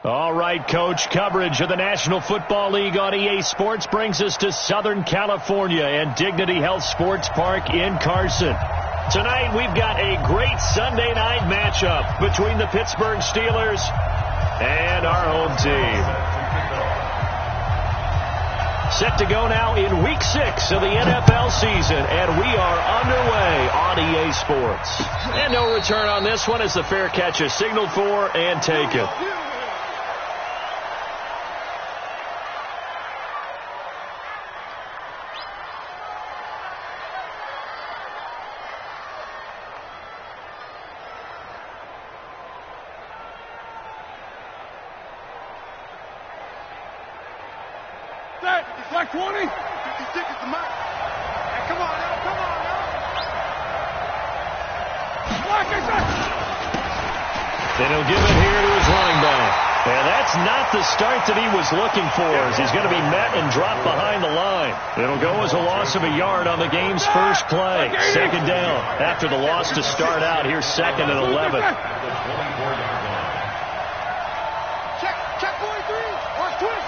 All right, Coach. Coverage of the National Football League on EA Sports brings us to Southern California and Dignity Health Sports Park in Carson. Tonight, we've got a great Sunday night matchup between the Pittsburgh Steelers and our home team. Set to go now in Week 6 of the NFL season, and we are underway on EA Sports. And no return on this one as the fair catch is signaled for and taken. Black 20. 56 is the mark. Hey, come on now, come on now. Black is it. Then he'll give it here to his running back. And that's not the start that he was looking for, as he's going to be met and dropped behind the line. It'll go as a loss of a yard on the game's first play. Second down after the loss to start out. Here's 2nd and 11. Check 43. Watch twins.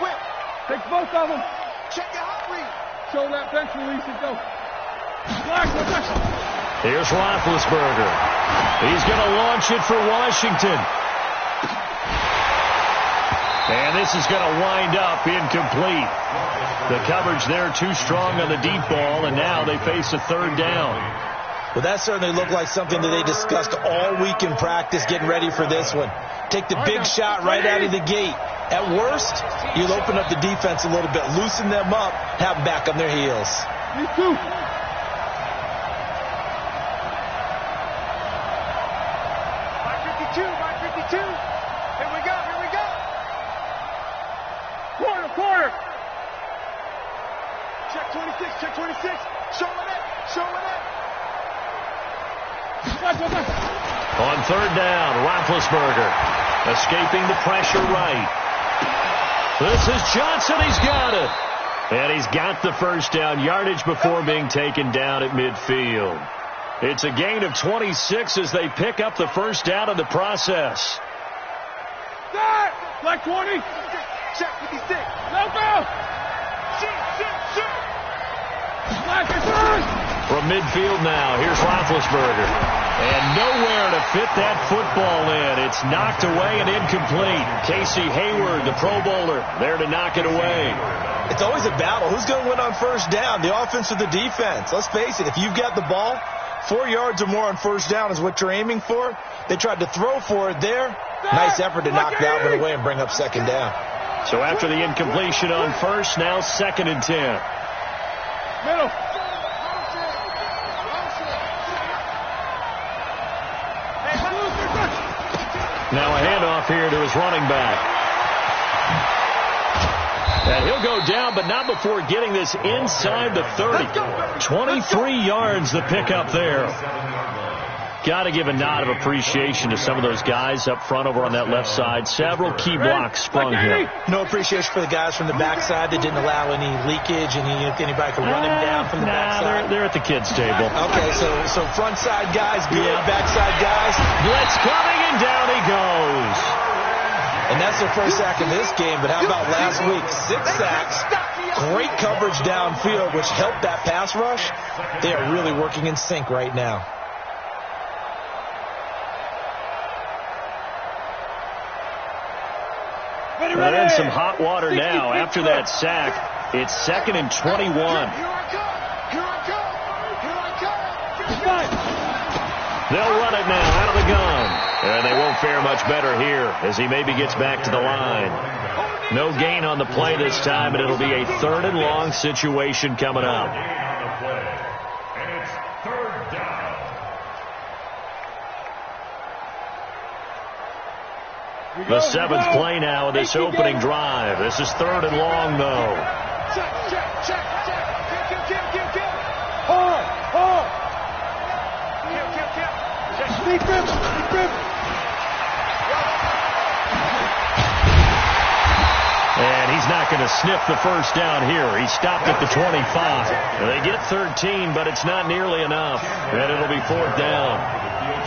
Whip. Take both of them. Check your hot read. Show that bench release and go. Black. Here's Roethlisberger. He's going to launch it for Washington. And this is going to wind up incomplete. The coverage there too strong on the deep ball, and now they face a 3rd down. Well, that certainly looked like something that they discussed all week in practice getting ready for this one. Take the big shot right out of the gate. At worst, you'll open up the defense a little bit, loosen them up, have them back on their heels. Me too. By 52. Here we go. Quarter. Check 26. Show it. On 3rd down, Roethlisberger escaping the pressure right. This is Johnson. He's got it. And he's got the first down yardage before being taken down at midfield. It's a gain of 26 as they pick up the first down in the process. Black 20. Check 56. No go. Shoot. Black is on. From midfield now, here's Roethlisberger. And nowhere to fit that football in. It's knocked away and incomplete. Casey Hayward, the Pro Bowler, there to knock it away. It's always a battle. Who's going to win on first down, the offense or the defense? Let's face it, if you've got the ball, 4 yards or more on first down is what you're aiming for. They tried to throw for it there. Nice effort to knock that one away and bring up 2nd down. So after the incompletion on first, now 2nd and 10. Middle. Now a handoff here to his running back. And he'll go down, but not before getting this inside the 30. 23 yards the pickup there. Got to give a nod of appreciation to some of those guys up front over on that left side. Several key blocks sprung here. No appreciation for the guys from the backside that didn't allow any leakage, and anybody could run him down from the backside. They're at the kids' table. Okay, so front side guys, good, backside guys. Blitz coming, and down he goes. And that's their first sack in this game, but how about last week? 6 sacks, great coverage downfield, which helped that pass rush. They are really working in sync right now. They're in some hot water now. After that sack, it's 2nd and 21. They'll run it now out of the gun. And they won't fare much better here as he maybe gets back to the line. No gain on the play this time, and it'll be a 3rd and long situation coming up. The 7th play now of this opening drive. This is 3rd and long, though. Check. Defense. And he's not going to sniff the first down here. He stopped at the 25. They get 13, but it's not nearly enough. And it'll be 4th down.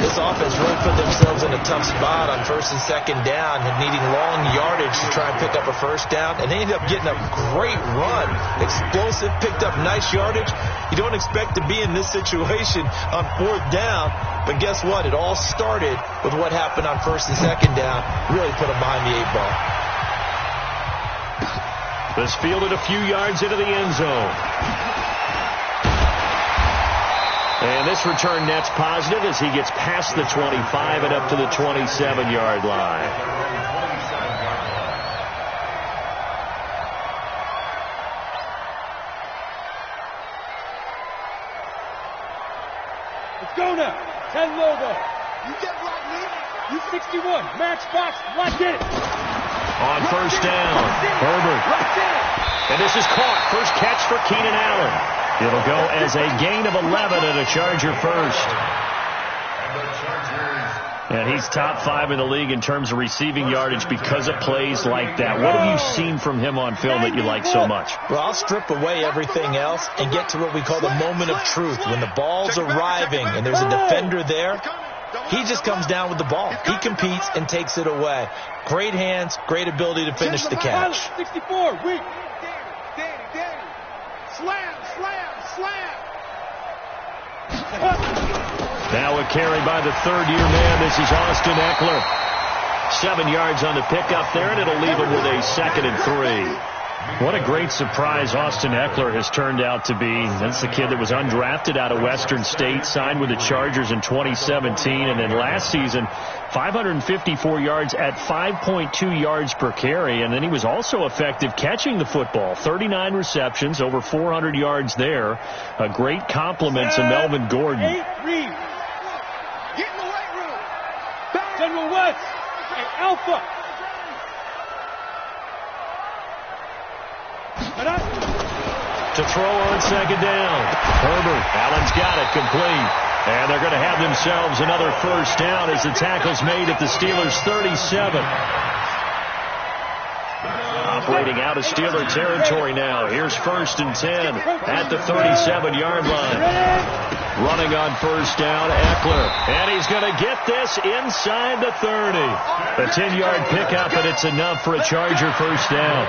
This offense really put themselves in a tough spot on first and second down and needing long yardage to try and pick up a first down. And they ended up getting a great run. Explosive, picked up nice yardage. You don't expect to be in this situation on fourth down. But guess what? It all started with what happened on first and second down. Really put them behind the 8 ball. This fielded a few yards into the end zone. And this return net's positive as he gets past the 25 and up to the 27-yard line. Let's go now. 10 logo. You get block me. You 61. Match box. Lock it. On first down, Herbert. And this is caught. First catch for Keenan Allen. It'll go as a gain of 11 and a Charger first. And he's top 5 in the league in terms of receiving yardage because of plays like that. What have you seen from him on film that you like so much? Well, I'll strip away everything else and get to what we call the moment of truth. When the ball's arriving and there's a defender there, he just comes down with the ball. He competes and takes it away. Great hands, great ability to finish the catch. 64, weak. Slam, slam, slam. Now a carry by the third-year man. This is Austin Eckler. 7 yards on the pickup there, and it'll leave him with a 2nd and 3. What a great surprise Austin Eckler has turned out to be. That's the kid that was undrafted out of Western State, signed with the Chargers in 2017, and then last season, 554 yards at 5.2 yards per carry, and then he was also effective catching the football. 39 receptions, over 400 yards there. A great compliment to Melvin Gordon. 8 read. Get in the weight room. General West and Alpha. To throw on second down. Herbert. Allen's got it complete. And they're going to have themselves another first down as the tackle's made at the Steelers' 37. Operating out of Steeler territory now. Here's 1st and 10 at the 37-yard line. Running on first down, Eckler. And he's going to get this inside the 30. A 10-yard pickup, and it's enough for a Charger first down.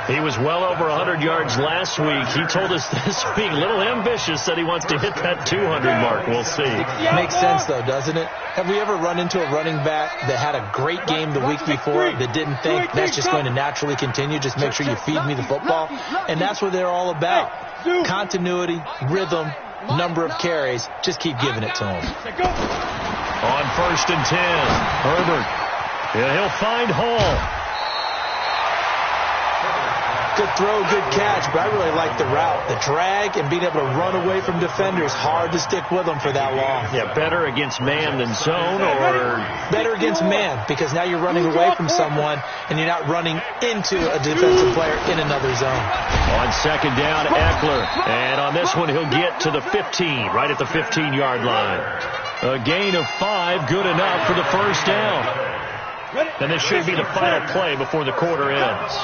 He was well over 100 yards last week. He told us this week, a little ambitious, that he wants to hit that 200 mark. We'll see. Makes sense, though, doesn't it? Have we ever run into a running back that had a great game the week before that didn't think that's just going to naturally continue? Just make sure you feed me the football. And that's what they're all about. Continuity, rhythm, number of carries. Just keep giving it to him. On 1st and 10, Herbert. He'll find Hall. Good throw, good catch, but I really like the route. The drag and being able to run away from defenders, hard to stick with them for that long. Yeah, better against man than zone, or? Better against man, because now you're running away from someone and you're not running into a defensive player in another zone. On second down, Eckler. And on this one, he'll get to the 15, right at the 15-yard line. A gain of 5, good enough for the first down. And this should be the final play before the quarter ends.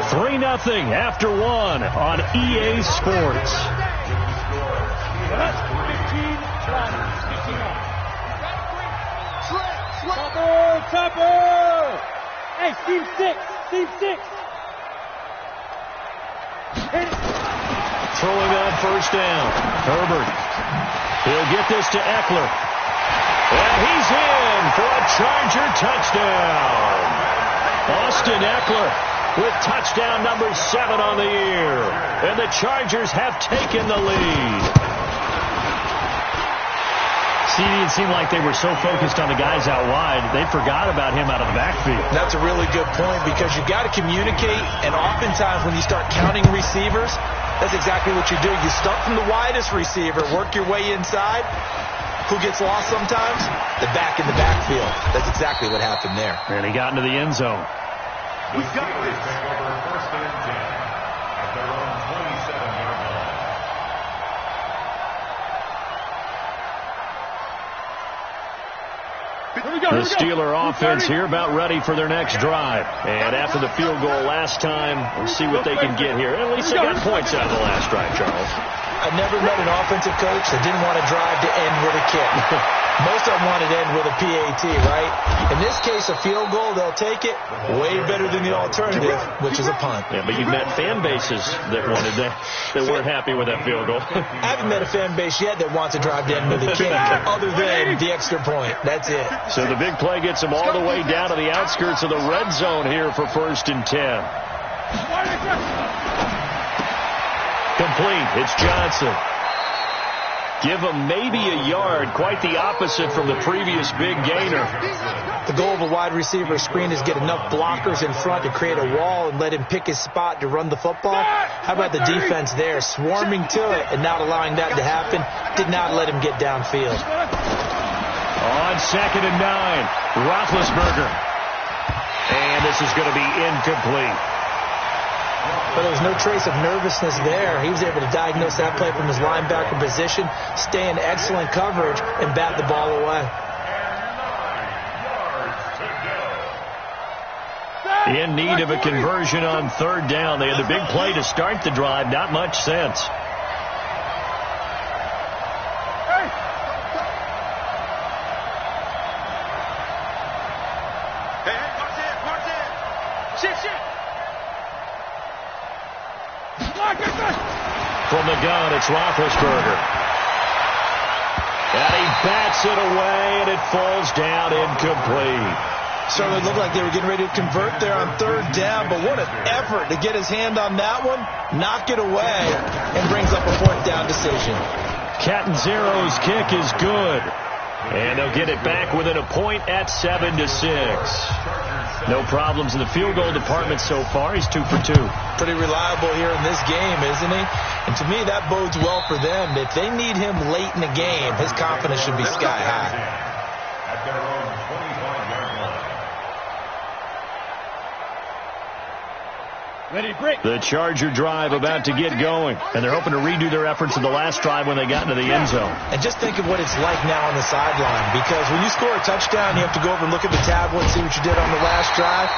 3-0 after 1 on EA Sports. Topper! Hey, Team 6! Team 6! Throwing on first down. Herbert. He'll get this to Eckler. And he's in for a Charger touchdown. Austin Eckler with touchdown number 7 on the year. And the Chargers have taken the lead. See, it seemed like they were so focused on the guys out wide, they forgot about him out of the backfield. That's a really good point, because you got to communicate, and oftentimes when you start counting receivers, that's exactly what you do. You start from the widest receiver, work your way inside. Who gets lost sometimes? The back in the backfield. That's exactly what happened there. And he got into the end zone. We've got this. The Steeler offense here about ready for their next drive. And after the field goal last time, we'll see what they can get here. At least they got points out of the last drive, Charles. I never met an offensive coach that didn't want to drive to end with a kick. Most of them wanted to end with a PAT, right? In this case, a field goal, they'll take it. Way better than the alternative, which is a punt. Yeah, but you've met fan bases that wanted that weren't happy with that field goal. I haven't met a fan base yet that wants to drive to end with a kick, other than the extra point. That's it. So the big play gets them all the way down to the outskirts of the red zone here for 1st and 10. Complete. It's Johnson. Give him maybe a yard. Quite the opposite from the previous big gainer. The goal of a wide receiver screen is get enough blockers in front to create a wall and let him pick his spot to run the football. How about the defense there, swarming to it and not allowing that to happen? Did not let him get downfield. On 2nd and 9, Roethlisberger. And this is going to be incomplete. But there was no trace of nervousness there. He was able to diagnose that play from his linebacker position, stay in excellent coverage, and bat the ball away. In need of a conversion on 3rd down. They had the big play to start the drive. Not much sense. From the gun, it's Roethlisberger. And he bats it away, and it falls down incomplete. Certainly looked like they were getting ready to convert there on 3rd down, but what an effort to get his hand on that one, knock it away, and brings up a 4th down decision. Cat & Zero's kick is good. And they'll get it back within a point at 7-6. No problems in the field goal department so far. He's 2 for 2. Pretty reliable here in this game, isn't he? And to me, that bodes well for them. If they need him late in the game, his confidence should be sky high. At their own 25-yard line. Ready, break. The Charger drive about to get going. And they're hoping to redo their efforts in the last drive when they got into the end zone. And just think of what it's like now on the sideline. Because when you score a touchdown, you have to go over and look at the tablet, see what you did on the last drive.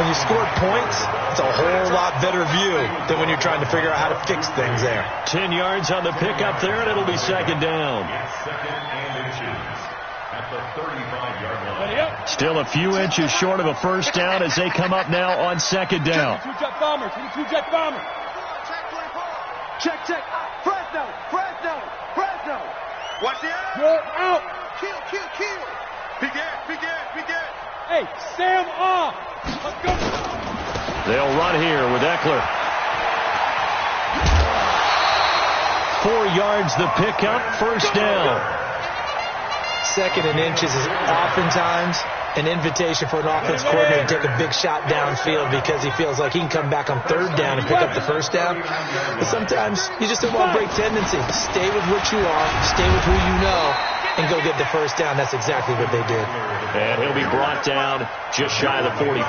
When you scored points, it's a whole lot better view than when you're trying to figure out how to fix things there. 10 yards on the pickup there, and it'll be 2nd down. It's 2nd and inches at the 35-yard line. Ready up. Still a few inches short of a 1st down as they come up now on 2nd down. 2-jet bomber. 2-jet bomber. Check. Fresno. Watch the eye. You're out. Kill. Peek it. Hey, Sam off. Let's go. They'll run here with Eckler. 4 yards the pickup, 1st down. 2nd and inches is oftentimes an invitation for an offense coordinator to take a big shot downfield because he feels like he can come back on 3rd down and pick up the 1st down. But sometimes you just don't want to break tendency. Stay with what you are, stay with who you know, and go get the 1st down. That's exactly what they did. And he'll be brought down just shy of the 45.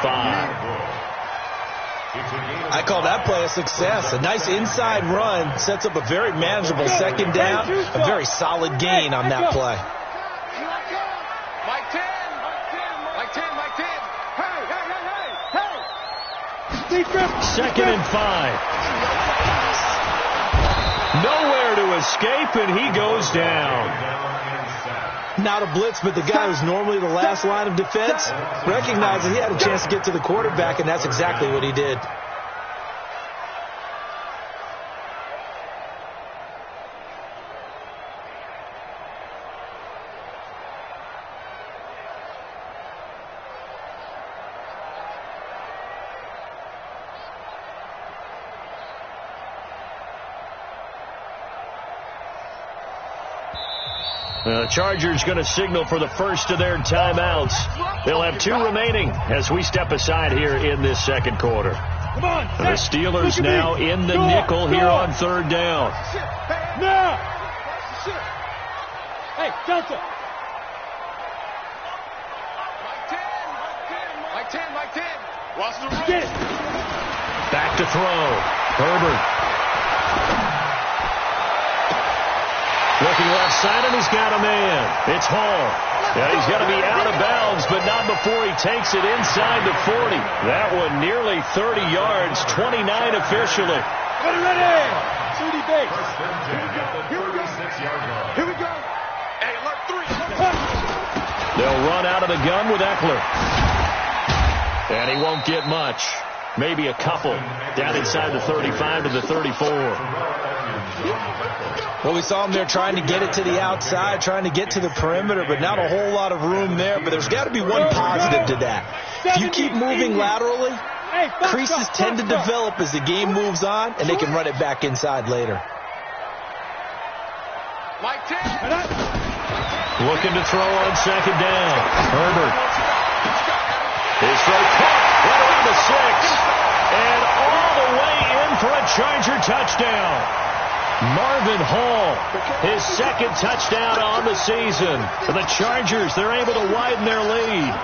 I call that play a success. A nice inside run sets up a very manageable 2nd down, a very solid gain on that play. Mike 10. Hey. 2nd and 5. Nowhere to escape, and he goes down. Not a blitz, but the guy who's normally the last line of defense recognizes he had a chance to get to the quarterback, and that's exactly what he did. The Chargers going to signal for the first of their timeouts. They'll have 2 remaining as we step aside here in this 2nd quarter. Come on. The Steelers now in the nickel here on 3rd down. Now. Hey, Delta. Mike 10. Watch the run. Get it. Back to throw. Herbert. Looking left side, and he's got a man. It's Hall. Yeah, he's got to be out of bounds, but not before he takes it inside the 40. That one nearly 30 yards, 29 officially. Ready. 30 base. First and 10 at the 36-yard line. Here we go. Hey, alert 3. They'll run out of the gun with Eckler. And he won't get much. Maybe a couple. Down inside the 35 to the 34. Well, we saw him there trying to get it to the outside, trying to get to the perimeter, but not a whole lot of room there. But there's got to be one positive to that. If you keep moving laterally, creases tend to develop as the game moves on, and they can run it back inside later. Like 10. Looking to throw on second down. Herbert. His throw caught right around the 6. And all the way in for a Charger touchdown. Marvin Hall, his second touchdown on the season. For the Chargers, they're able to widen their lead.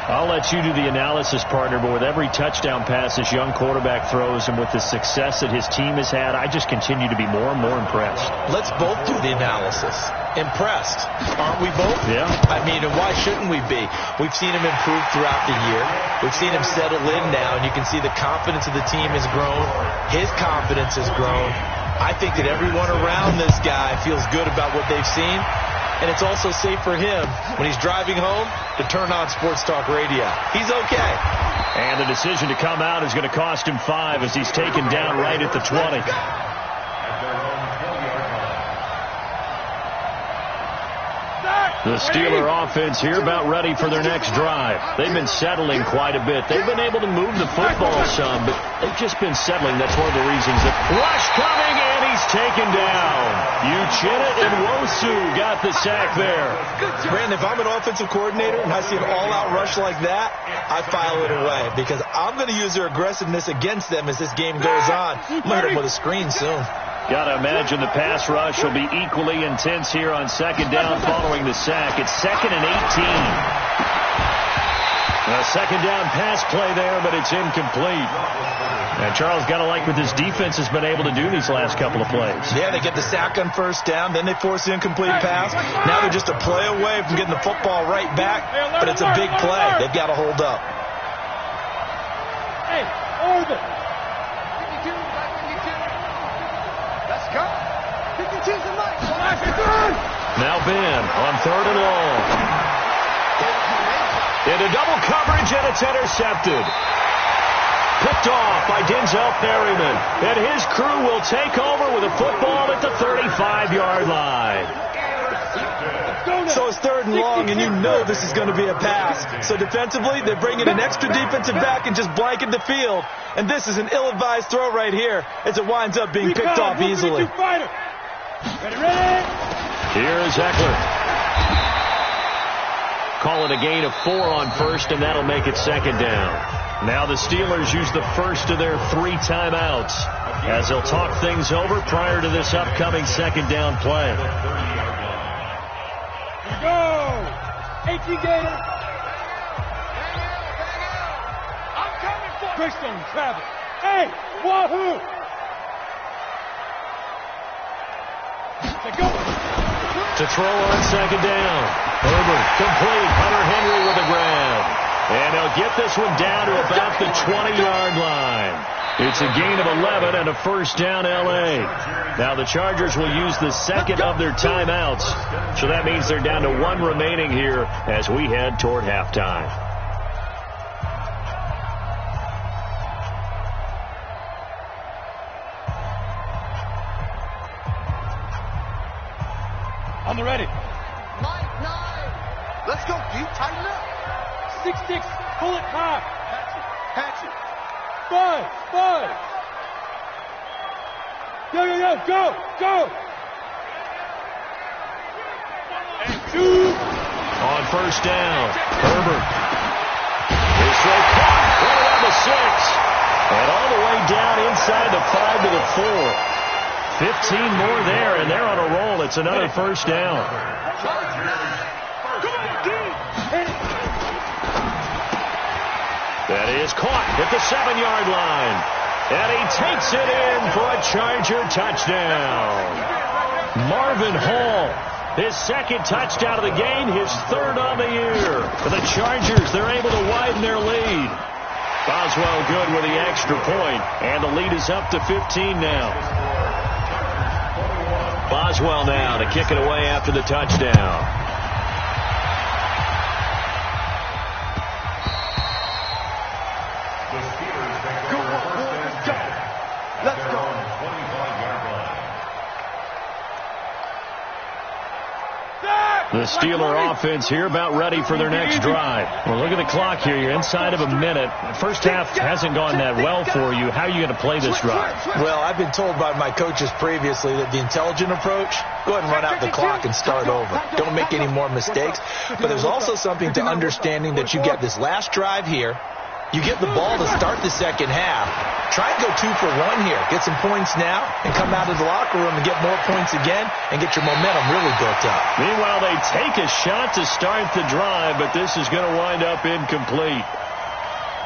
I'll let you do the analysis, partner, but with every touchdown pass this young quarterback throws and with the success that his team has had, I just continue to be more and more impressed. Let's both do the analysis. Impressed. Aren't we both? Yeah. I mean, and why shouldn't we be? We've seen him improve throughout the year. We've seen him settle in now, and you can see the confidence of the team has grown. His confidence has grown. I think that everyone around this guy feels good about what they've seen. And it's also safe for him when he's driving home to turn on Sports Talk Radio. He's okay. And the decision to come out is going to cost him 5 as he's taken down right at the 20. The Steeler offense here about ready for their next drive. They've been settling quite a bit. They've been able to move the football some, but they've just been settling. That's one of the reasons. Rush coming, and he's taken down. Uchenna and Wosu got the sack there. Brandon, if I'm an offensive coordinator and I see an all-out rush like that, I file it away because I'm going to use their aggressiveness against them as this game goes on. I'm going to hit them with a screen soon. Got to imagine the pass rush will be equally intense here on second down following the sack. It's 2nd and 18. A second down pass play there, but it's incomplete. And Charles, got to like what this defense has been able to do these last couple of plays. Yeah, they get the sack on first down, then they force the incomplete pass. Now they're just a play away from getting the football right back, but it's a big play. They've got to hold up. Hey, Orbit. Let's go. 52's the light. Now Ben on 3rd and long. Into double coverage, and it's intercepted. Picked off by Denzel Perryman. And his crew will take over with a football at the 35-yard line. So it's 3rd and long, and you know this is going to be a pass. So defensively, they bring in an extra defensive back and just blanket the field. And this is an ill-advised throw right here as it winds up being picked off easily. Here's Eckler. Call it a gain of 4 on first, and that'll make it second down. Now the Steelers use the first of their 3 timeouts as they'll talk things over prior to this upcoming second down play. Here we go. 18 Gator. I'm coming for you. Greystone travel. Hey, wahoo. Go. To throw on second down. Herbert complete. Hunter Henry with a grab. And he'll get this one down to about the 20-yard line. It's a gain of 11 and a first down L.A. Now the Chargers will use the second of their timeouts. So that means they're down to 1 remaining here as we head toward halftime. On the ready. 9. Let's go, D. Tighten up. 6-6. Pull it high. Patch it. 5. Go. Go. And 2. On first down, Herbert. His throw caught right around the 6. And all the way down inside the 5 to the 4. 15 more there, and they're on a roll. It's another first down. That is caught at the 7-yard line. And he takes it in for a Charger touchdown. Marvin Hall, his second touchdown of the game, his 3rd on the year. For the Chargers, they're able to widen their lead. Boswell good with the extra point, and the lead is up to 15 now. Boswell now to kick it away after the touchdown. Let's go. The Steeler offense here about ready for their next drive. Well, look at the clock here. You're inside of a minute. First half hasn't gone that well for you. How are you going to play this drive? Well, I've been told by my coaches previously that the intelligent approach, go ahead and run out the clock and start over. Don't make any more mistakes. But there's also something to understanding that you get this last drive here. You get the ball to start the second half. Try and go 2 for 1 here. Get some points now and come out of the locker room and get more points again and get your momentum really built up. Meanwhile, they take a shot to start the drive, but this is going to wind up incomplete.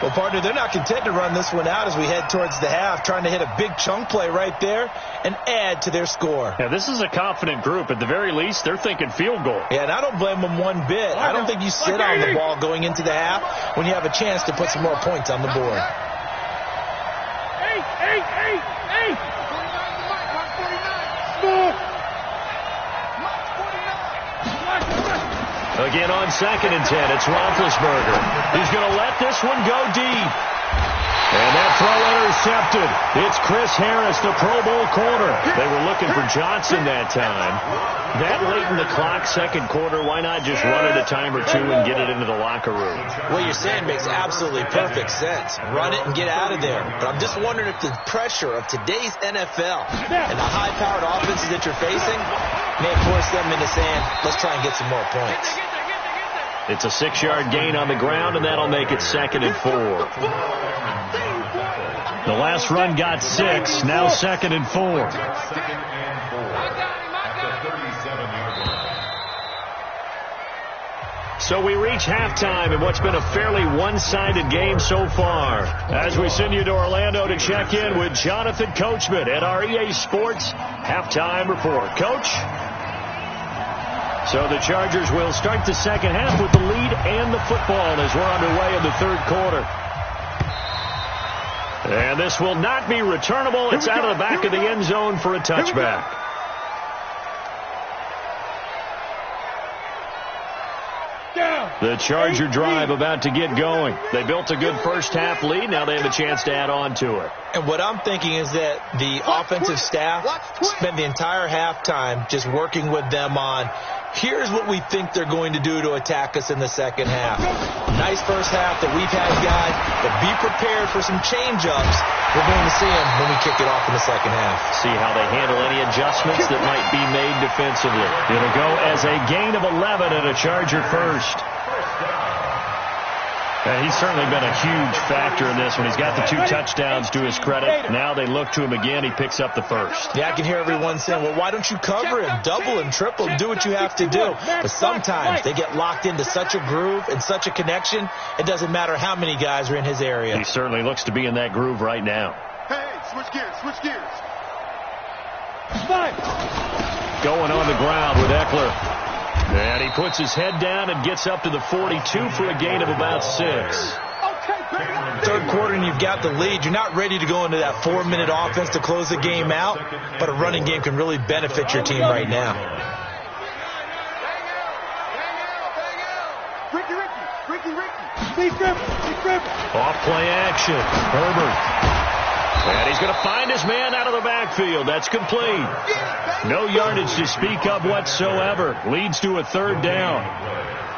Well, partner, they're not content to run this one out as we head towards the half, trying to hit a big chunk play right there and add to their score. Yeah, this is a confident group. At the very least, they're thinking field goal. Yeah, and I don't blame them one bit. I don't think you sit on the ball going into the half when you have a chance to put some more points on the board. Hey! Again on 2nd and 10, it's Roethlisberger. He's going to let this one go deep. And that throw intercepted. It's Chris Harris, the Pro Bowl corner. They were looking for Johnson that time. That late in the clock, second quarter, why not just run it a time or two and get it into the locker room? What you're saying makes absolutely perfect sense. Run it and get out of there. But I'm just wondering if the pressure of today's NFL and the high-powered offenses that you're facing may force them into saying, let's try and get some more points. It's a 6-yard gain on the ground, and that'll make it 2nd and 4. The last run got 6, now 2nd and 4. So we reach halftime in what's been a fairly one-sided game so far. As we send you to Orlando to check in with Jonathan Coachman at our EA Sports Halftime Report. Coach? So the Chargers will start the second half with the lead and the football as we're underway in the third quarter. And this will not be returnable. It's out of the back of the end zone for a touchback. The Charger drive about to get going. They built a good first half lead. Now they have a chance to add on to it. And what I'm thinking is that the offensive staff spent the entire halftime just working with them on, here's what we think they're going to do to attack us in the second half. Nice first half that we've had, guys, but be prepared for some change-ups. We're going to see them when we kick it off in the second half. See how they handle any adjustments that might be made defensively. It'll go as a gain of 11 and a Charger first. And he's certainly been a huge factor in this one. He's got the 2 touchdowns to his credit. Now they look to him again. He picks up the first. Yeah, I can hear everyone saying, well, why don't you cover him, double him, triple him, do what you have to do. But sometimes they get locked into such a groove and such a connection, it doesn't matter how many guys are in his area. He certainly looks to be in that groove right now. Hey, switch gears. Going on the ground with Eckler. And he puts his head down and gets up to the 42 for a gain of about 6. Third quarter and you've got the lead. You're not ready to go into that 4-minute offense to close the game out, but a running game can really benefit your team right now. Off play action. Herbert. And he's going to find his man out of the backfield. That's complete. No yardage to speak of whatsoever. Leads to a third down.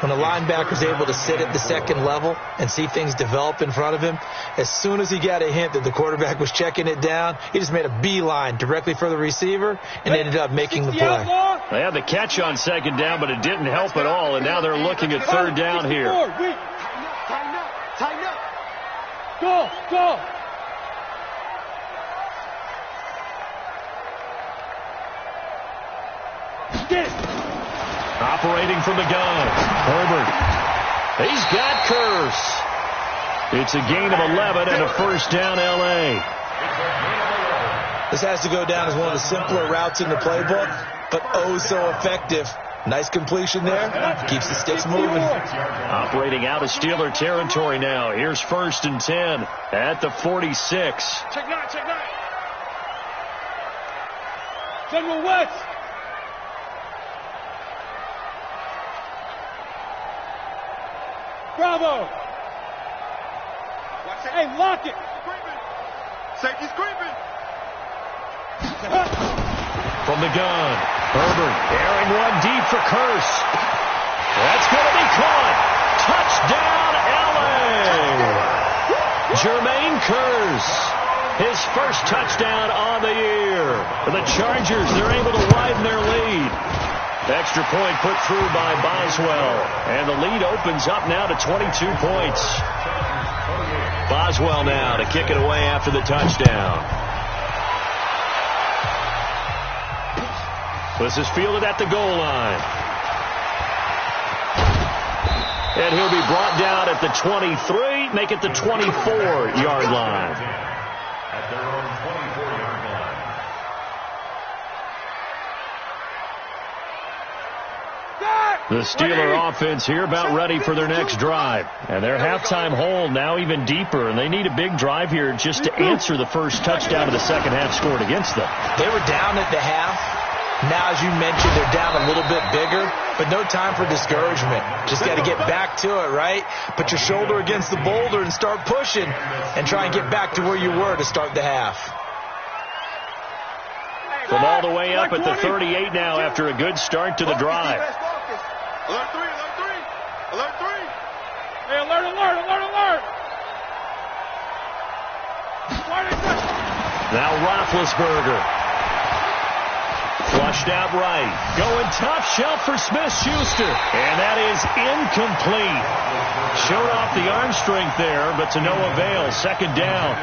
When a linebacker's able to sit at the second level and see things develop in front of him, as soon as he got a hint that the quarterback was checking it down, he just made a beeline directly for the receiver and ended up making the play. They had the catch on second down, but it didn't help at all, and now they're looking at third down here. Tighten up. Go. Operating from the gun, Herbert. He's got Curse. It's a gain of 11 and a first down, L.A. This has to go down as one of the simpler routes in the playbook, but oh so effective Nice completion there. Keeps the sticks moving. Operating out of Steeler territory now. Here's 1st and 10 at the 46. Check 9, check 9. General West. Bravo. Hey, lock it. Safety's creeping. From the gun, Herbert airing one deep for Curse. That's going to be caught. Touchdown, L.A. Jermaine Curse, his first touchdown on the year. For the Chargers, they're able to widen their lead. Extra point put through by Boswell, and the lead opens up now to 22 points. Boswell now to kick it away after the touchdown. This is fielded at the goal line. And he'll be brought down at the 23, make it the 24-yard line. At their own 24-yard line. The Steeler offense here about ready for their next drive. And their halftime hole now even deeper, and they need a big drive here just to answer the first touchdown of the second half scored against them. They were down at the half. Now, as you mentioned, they're down a little bit bigger, but no time for discouragement. Just got to get back to it, right? Put your shoulder against the boulder and start pushing and try and get back to where you were to start the half. From all the way up at the 38 now after a good start to the drive. Alert 3, alert 3. Alert 3. Hey, alert, alert, alert, alert. Now Roethlisberger. Flushed out right. Going top shelf for Smith-Schuster. And that is incomplete. Showed off the arm strength there, but to no avail. Second down.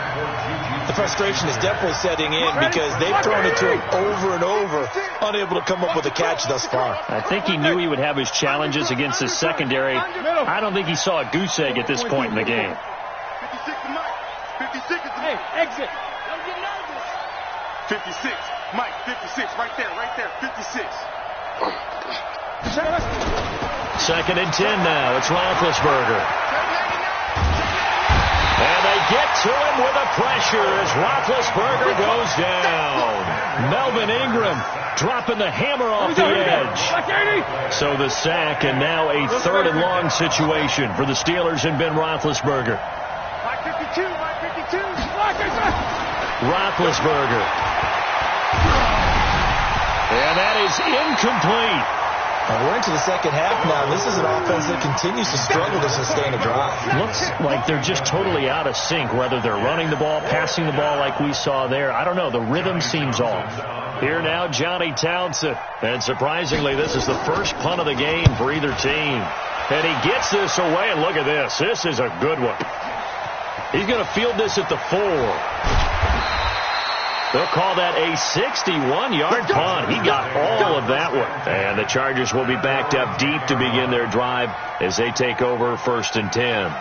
The frustration is definitely setting in because they've thrown it to him over and over, unable to come up with a catch thus far. I think he knew he would have his challenges against his secondary. I don't think he saw a goose egg at this point in the game. 56 to Mike. 56 is the Hey, exit. Don't get nervous. 56. Mike, 56. Right there, right there. 56. Second and 10 now. It's Roethlisberger. And they get to him with a pressure as Roethlisberger goes down. Melvin Ingram dropping the hammer off the edge. So the sack, and now a 3rd and long situation for the Steelers and Ben Roethlisberger. Mike 52, Mike 52. Roethlisberger. And that is incomplete. We're into the second half now. This is an offense that continues to struggle to sustain a drive. Looks like they're just totally out of sync, whether they're running the ball, passing the ball like we saw there. I don't know. The rhythm seems off. Here now, Johnny Townsend. And surprisingly, this is the first punt of the game for either team. And he gets this away, and look at this. This is a good one. He's going to field this at the 4. They'll call that a 61-yard punt. He got all of that one. And the Chargers will be backed up deep to begin their drive as they take over 1st and 10.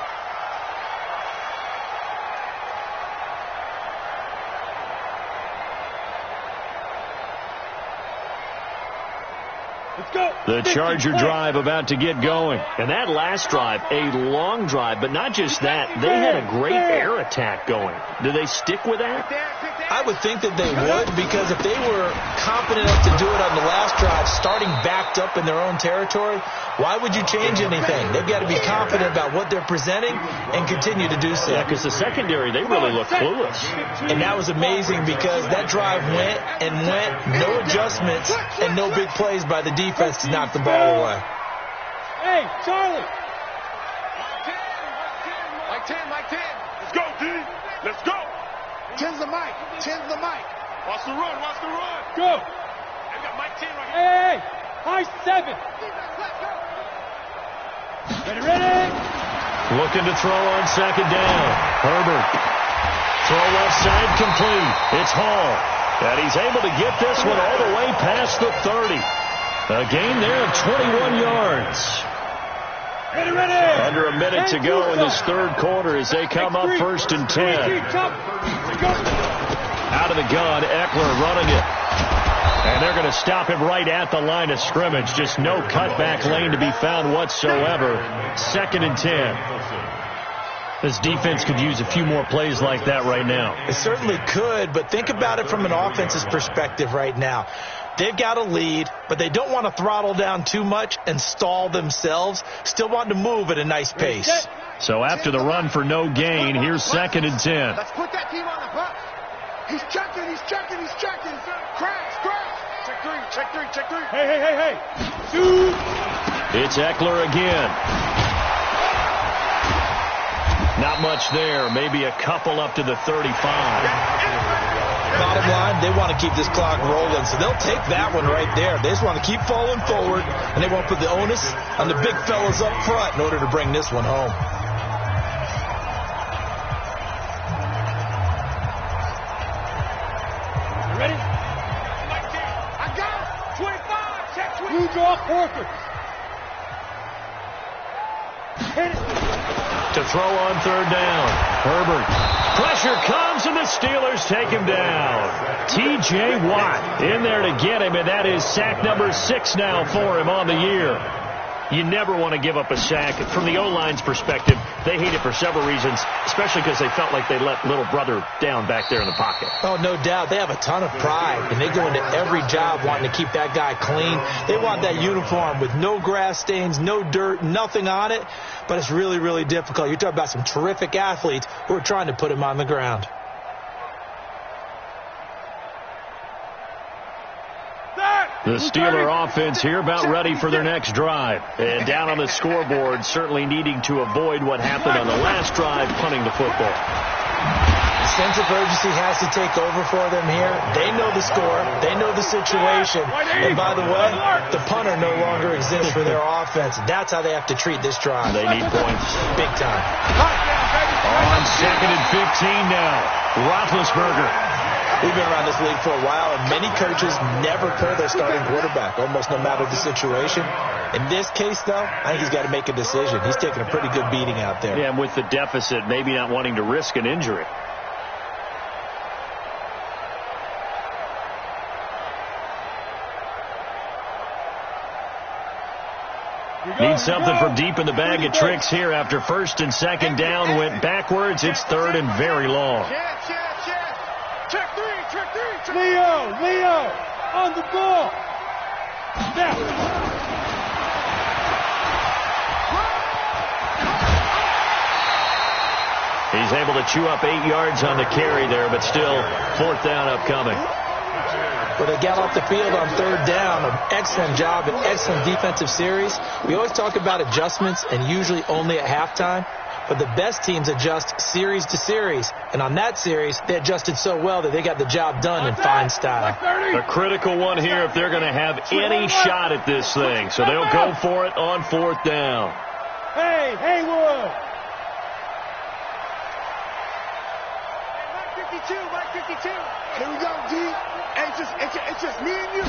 The Charger drive about to get going. And that last drive, a long drive, but not just that. They had a great air attack going. Do they stick with that? I would think that they would, because if they were confident enough to do it on the last drive, starting backed up in their own territory, why would you change anything? They've got to be confident about what they're presenting and continue to do so. Yeah, because the secondary, they really look clueless. And that was amazing because that drive went and went, no adjustments, and no big plays by the defense to knock the ball away. Hey, Charlie. Mike 10, Mike 10. Let's go, D. Let's go. 10's the mic. 10's the mic. Watch the run. Watch the run. Go. I got Mike 10 right here. Hey, high 7. Ready. Looking to throw on second down. Herbert. Throw left side complete. It's Hall. And he's able to get this one all the way past the 30. A gain there of 21 yards. Ready. Under a minute to go in this third quarter as they come up 1st and 10. Out of the gun, Eckler running it. And they're going to stop him right at the line of scrimmage. Just no cutback lane to be found whatsoever. 2nd and 10. This defense could use a few more plays like that right now. It certainly could, but think about it from an offense's perspective right now. They've got a lead, but they don't want to throttle down too much and stall themselves. Still want to move at a nice pace. So after the run for no gain, here's 2nd and 10. Let's put that team on the bus. He's checking. Crash. Check three. Hey. Shoot. It's Eckler again. Not much there. Maybe a couple up to the 35. Bottom line, they want to keep this clock rolling, so they'll take that one right there. They just want to keep falling forward, and they want to put the onus on the big fellas up front in order to bring this one home. You ready? I got it. 25. Check 20. You draw Porter. Hit it. To throw on 3rd down. Herbert. Pressure comes, and the Steelers take him down. T.J. Watt in there to get him, and that is sack number 6 now for him on the year. You never want to give up a sack. From the O-line's perspective, they hate it for several reasons, especially because they felt like they let little brother down back there in the pocket. Oh, no doubt. They have a ton of pride, and they go into every job wanting to keep that guy clean. They want that uniform with no grass stains, no dirt, nothing on it. But it's really, really difficult. You're talking about some terrific athletes who are trying to put him on the ground. The Steeler offense here about ready for their next drive. And down on the scoreboard, certainly needing to avoid what happened on the last drive, punting the football. The sense of urgency has to take over for them here. They know the score. They know the situation. And by the way, the punter no longer exists for their offense. That's how they have to treat this drive. They need points. Big time. On 2nd and 15 now. Roethlisberger. We've been around this league for a while, and many coaches never pull their starting quarterback, almost no matter the situation. In this case, though, I think he's got to make a decision. He's taking a pretty good beating out there. Yeah, and with the deficit, maybe not wanting to risk an injury. Need something from deep in the bag of tricks here after 1st and 2nd down went backwards. It's 3rd and very long. Check three. Leo, on the ball. Now. He's able to chew up 8 yards on the carry there, but still 4th down upcoming. Well, they got off the field on 3rd down. An excellent job, an excellent defensive series. We always talk about adjustments, and usually only at halftime. But the best teams adjust series to series. And on that series, they adjusted so well that they got the job done in fine style. A critical one here if they're going to have any shot at this thing. So they'll go for it on 4th down. Hey, Haywood. Mike 52. Here we go, D. It's just me and you.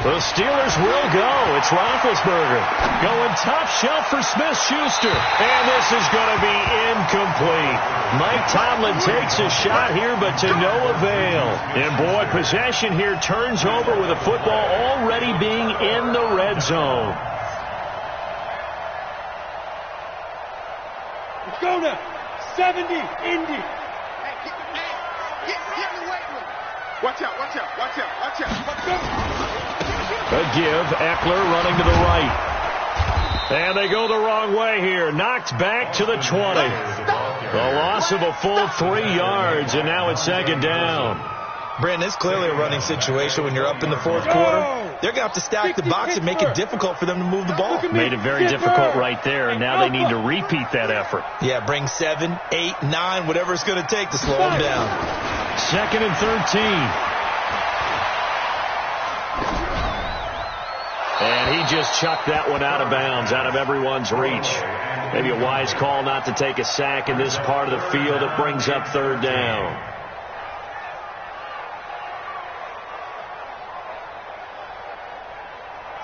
The Steelers will go. It's Roethlisberger going top shelf for Smith-Schuster. And this is going to be incomplete. Mike Tomlin takes a shot here, but to no avail. And boy, possession here turns over with a football already being in the red zone. Let's go now. 70, Indy. Watch out. A give, Eckler running to the right. And they go the wrong way here. Knocked back to the 20. A loss of a full 3 yards, and now it's 2nd down. Brandon, it's clearly a running situation when you're up in the 4th quarter. They're going to have to stack the box and make it difficult for them to move the ball. Made it very difficult right there, and now they need to repeat that effort. Yeah, bring 7, 8, 9, whatever it's going to take to slow them down. 2nd and 13. And he just chucked that one out of bounds, out of everyone's reach. Maybe a wise call not to take a sack in this part of the field. It brings up 3rd down.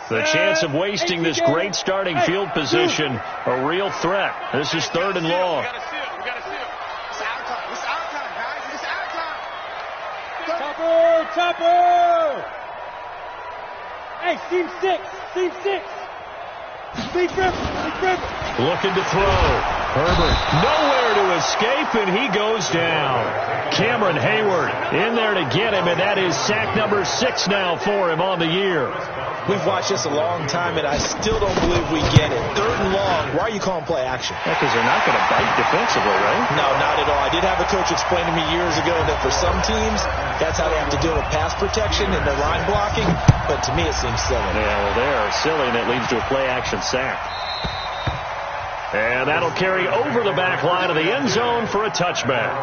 The chance of wasting this great starting field position, a real threat. This is 3rd and long. We got to seal. It's our time, guys. It's our time. Top Chopper! Hey, seam 6. Seam 6. Big River. Looking to throw. Herbert nowhere to escape, and he goes down. Cameron Hayward in there to get him, and that is sack number 6 now for him on the year. We've watched this a long time, and I still don't believe we get it. 3rd and long. Why are you calling play action? Because they're not going to bite defensively, right? No, not at all. I did have a coach explain to me years ago that for some teams, that's how they have to deal with pass protection and their line blocking. But to me, it seems silly. Yeah, well, they are silly, and it leads to a play action sack. And that'll carry over the back line of the end zone for a touchback.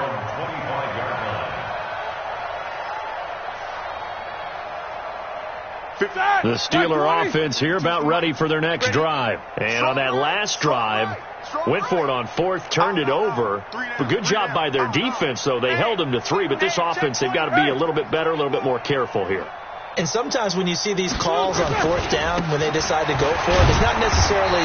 The Steeler offense here about ready for their next drive. And on that last drive, went for it on 4th, turned it over. A good job by their defense, though. They held them to 3, but this offense, they've got to be a little bit better, a little bit more careful here. And sometimes when you see these calls on 4th down, when they decide to go for it, it's not necessarily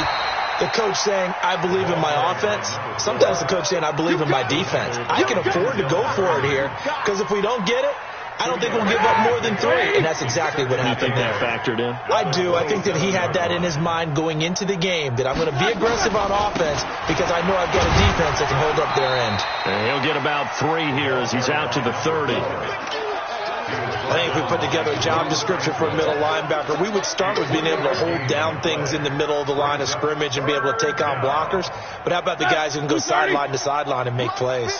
the coach saying, I believe in my offense. Sometimes the coach saying, I believe in my defense. I can afford to go for it here, because if we don't get it, I don't think we'll give up more than 3. And that's exactly what happened. You think that factored in? I do. I think that he had that in his mind going into the game, that I'm going to be aggressive on offense because I know I've got a defense that can hold up their end. And he'll get about 3 here as he's out to the 30. I think if we put together a job description for a middle linebacker, we would start with being able to hold down things in the middle of the line of scrimmage and be able to take on blockers. But how about the guys who can go sideline to sideline and make plays?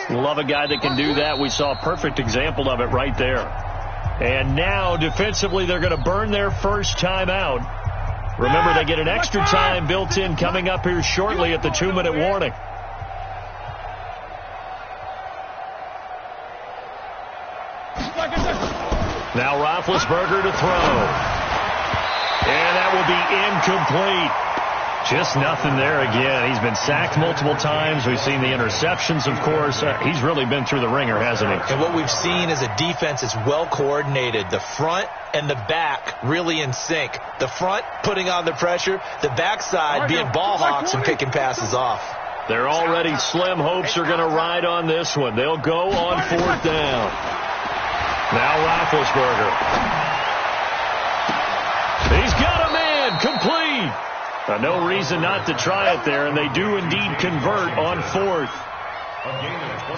Love a guy that can do that. We saw a perfect example of it right there. And now, defensively, they're going to burn their first time out. Remember, they get an extra time built in coming up here shortly at the 2-minute warning. Now Roethlisberger to throw. And that will be incomplete. Just nothing there again. He's been sacked multiple times. We've seen the interceptions, of course. He's really been through the ringer, hasn't he? And what we've seen is a defense that's well coordinated. The front and the back really in sync. The front putting on the pressure. The backside being ball hawks and picking passes off. Their already slim hopes are going to ride on this one. They'll go on 4th down. Now Roethlisberger. He's got a man. Complete. No reason not to try it there, and they do indeed convert on 4th.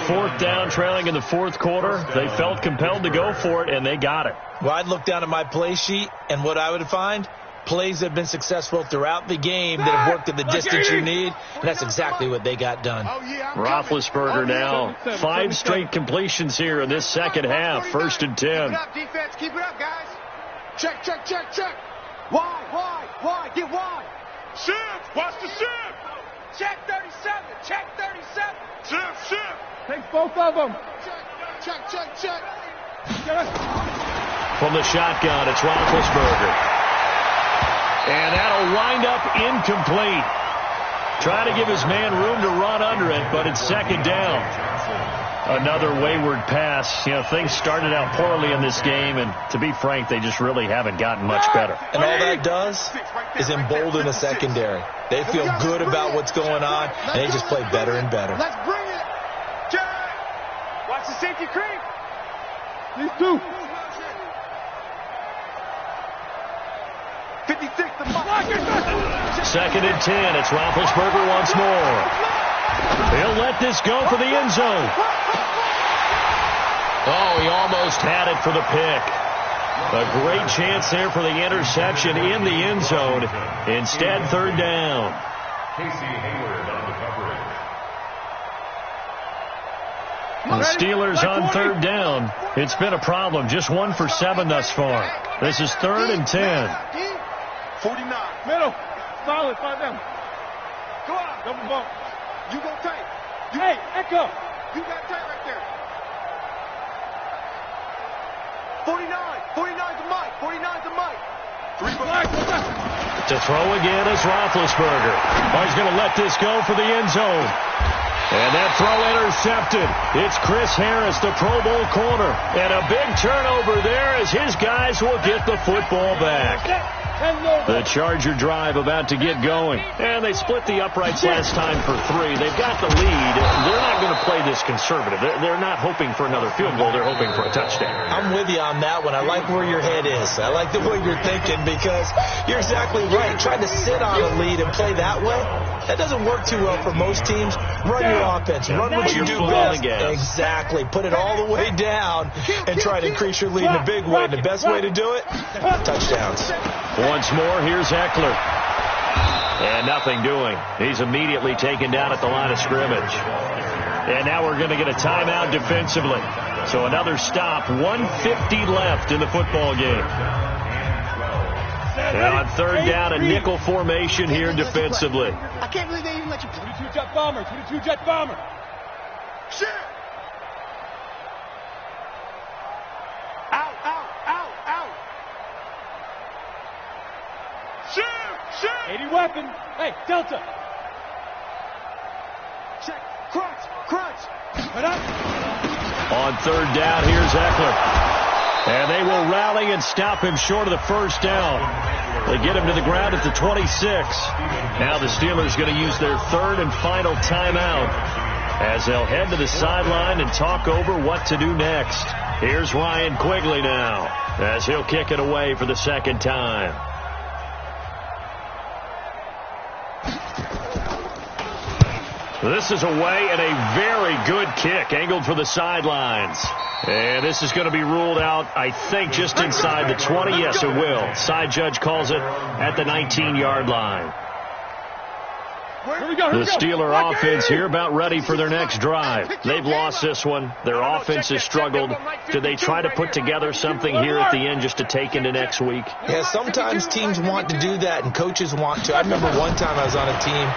4th down, trailing in the 4th quarter. They felt compelled to go for it, and they got it. Well, I'd look down at my play sheet, and what I would find, plays that have been successful throughout the game that have worked at the distance you need, and that's exactly what they got done. Roethlisberger now 5 straight completions here in this second half. 1st and 10. Keep it up, defense. Keep it up, guys. Check. Wide. Get wide. Shift. Watch the shift. Check 37. Check 37. Shift. Take both of them. Check. From the shotgun, it's Roethlisberger. And that'll wind up incomplete. Try to give his man room to run under it, but it's 2nd down. Another wayward pass. You know, things started out poorly in this game, and to be frank, they just really haven't gotten much better. And all that does is embolden the secondary. They feel good about what's going on, and they just play better and better. Let's bring it. Watch the safety creep. These 2. 56, the mark. 2nd and 10. It's Roethlisberger once more. He'll let this go for the end zone. Oh, he almost had it for the pick. A great chance there for the interception in the end zone. Instead, 3rd down. Casey Hayward on the coverage. The Steelers on 3rd down. It's been a problem. Just 1 for 7 thus far. This is 3rd and 10. 49. Middle. Solid. 5 down. Go on. Double bump. You go tight. Hey, Echo. You got tight right there. 49. 49's the mic. 49's the mic. 3 To throw again is Roethlisberger. Oh, he's going to let this go for the end zone. And that throw intercepted. It's Chris Harris, the Pro Bowl corner. And a big turnover there as his guys will get the football back. The Charger drive about to get going. And they split the uprights last time for 3. They've got the lead. They're not going to play this conservative. They're not hoping for another field goal. They're hoping for a touchdown. I'm with you on that one. I like where your head is. I like the way you're thinking because you're exactly right. Trying to sit on a lead and play that way, that doesn't work too well for most teams. Run your offense. Run what you do best. Exactly. Put it all the way down and try to increase your lead in a big way. And the best way to do it, touchdowns. Once more, here's Eckler. And nothing doing. He's immediately taken down at the line of scrimmage. And now we're going to get a timeout defensively. So another stop. 1:50 left in the football game. And on third down, a nickel formation here defensively. I can't believe they even let you. 22 jet bomber. 22 jet bomber. Shit! Out, out, out, out. Shit! 80 weapon. Hey, Delta. Check. Crunch, crunch. Put up. On third down, here's Eckler. And they will rally and stop him short of the first down. They get him to the ground at the 26. Now the Steelers going to use their third and final timeout as they'll head to the sideline and talk over what to do next. Here's Ryan Quigley now as he'll kick it away for the second time. This is away and a very good kick angled for the sidelines. And this is going to be ruled out, I think, just inside the 20. Yes, it will. Side judge calls it at the 19-yard line. The Steeler offense here about ready for their next drive. They've lost this one. Their offense has struggled. Do they try to put together something here at the end just to take into next week? Yeah, sometimes teams want to do that and coaches want to. I remember one time I was on a team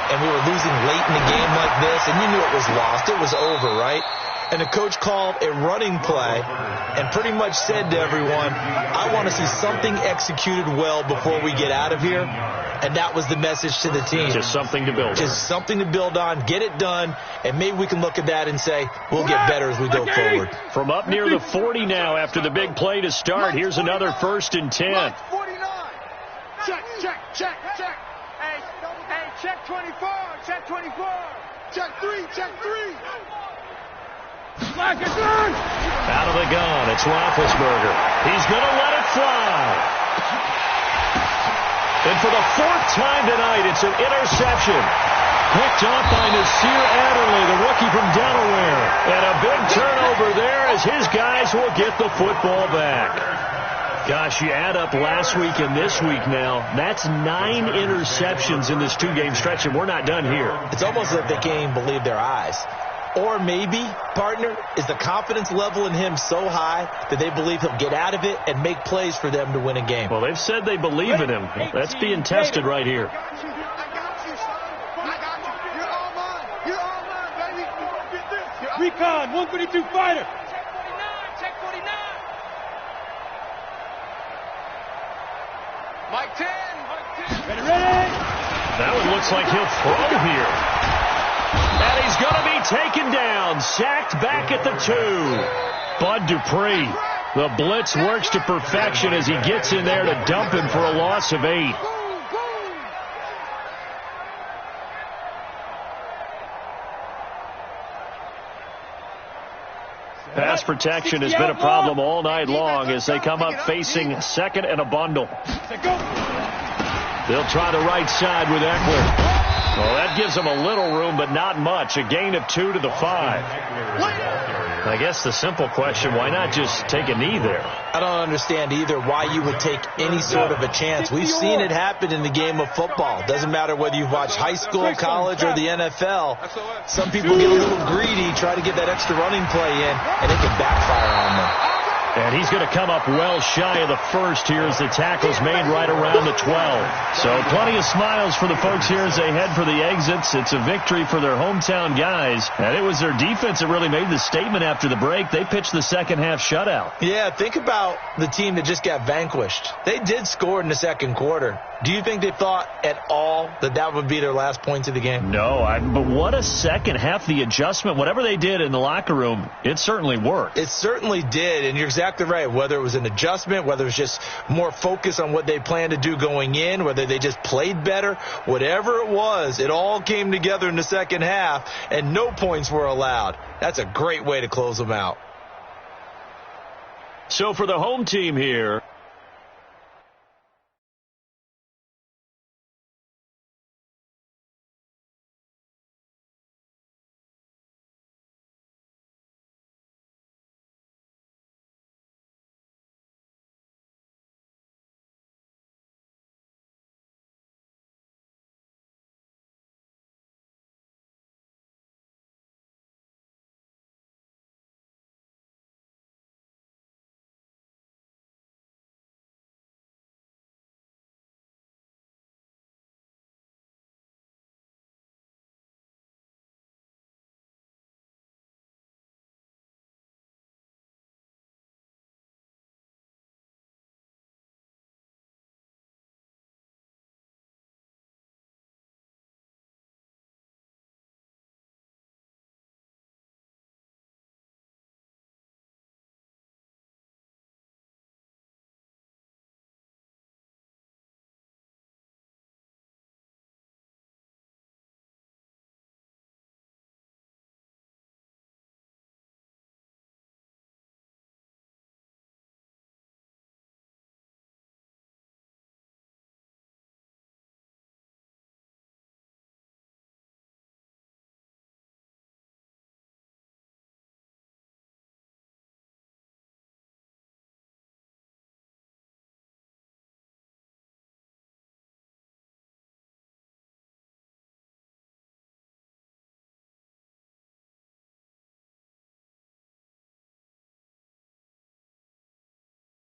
and we were losing late in the game like this, and you knew it was lost. It was over, right? And the coach called a running play and pretty much said to everyone, I want to see something executed well before we get out of here. And that was the message to the team. Just something to build on. Just something to build on, get it done, and maybe we can look at that and say, we'll get better as we go forward. From up near the 40 now after the big play to start, here's another 1st and 10. 49. Check, check, check, check. Hey, check 24, check 24. Check 3, check 3. Flag is on. Out of the gun, it's Roethlisberger. He's going to let it fly. And for the 4th time tonight, it's an interception. Picked off by Nasir Adderley, the rookie from Delaware. And a big turnover there as his guys will get the football back. Gosh, you add up last week and this week now, that's 9 interceptions in this 2-game stretch, and we're not done here. It's almost like they can't even believe their eyes. Or maybe, partner, is the confidence level in him so high that they believe he'll get out of it and make plays for them to win a game. Well, they've said they believe in him. That's being tested right here. I got you, son. I got you. You're all mine. You're all mine, baby. You gonna get this. Recon, 132 fighter. Check 49. Mike 10. Ready. That one looks like he'll throw here. And he's going to be taken down, sacked back at the 2. Bud Dupree, the blitz works to perfection as he gets in there to dump him for a loss of 8. Pass protection has been a problem all night long as they come up facing 2nd and a bundle. They'll try the right side with Eckler. Well, that gives them a little room, but not much. A gain of 2 to the 5. I guess the simple question, why not just take a knee there? I don't understand either why you would take any sort of a chance. We've seen it happen in the game of football. Doesn't matter whether you've watched high school, college, or the NFL. Some people get a little greedy, try to get that extra running play in, and it can backfire on them. And he's going to come up well shy of the 1st here as the tackle's made right around the 12. So plenty of smiles for the folks here as they head for the exits. It's a victory for their hometown guys. And it was their defense that really made the statement after the break. They pitched the second half shutout. Yeah, think about the team that just got vanquished. They did score in the 2nd quarter. Do you think they thought at all that that would be their last points of the game? No, but what a second half. The adjustment, whatever they did in the locker room, it certainly worked. It certainly did, and you're exactly exactly right. Whether it was an adjustment, whether it was just more focus on what they planned to do going in, whether they just played better, whatever it was, it all came together in the second half, and no points were allowed. That's a great way to close them out. So for the home team here,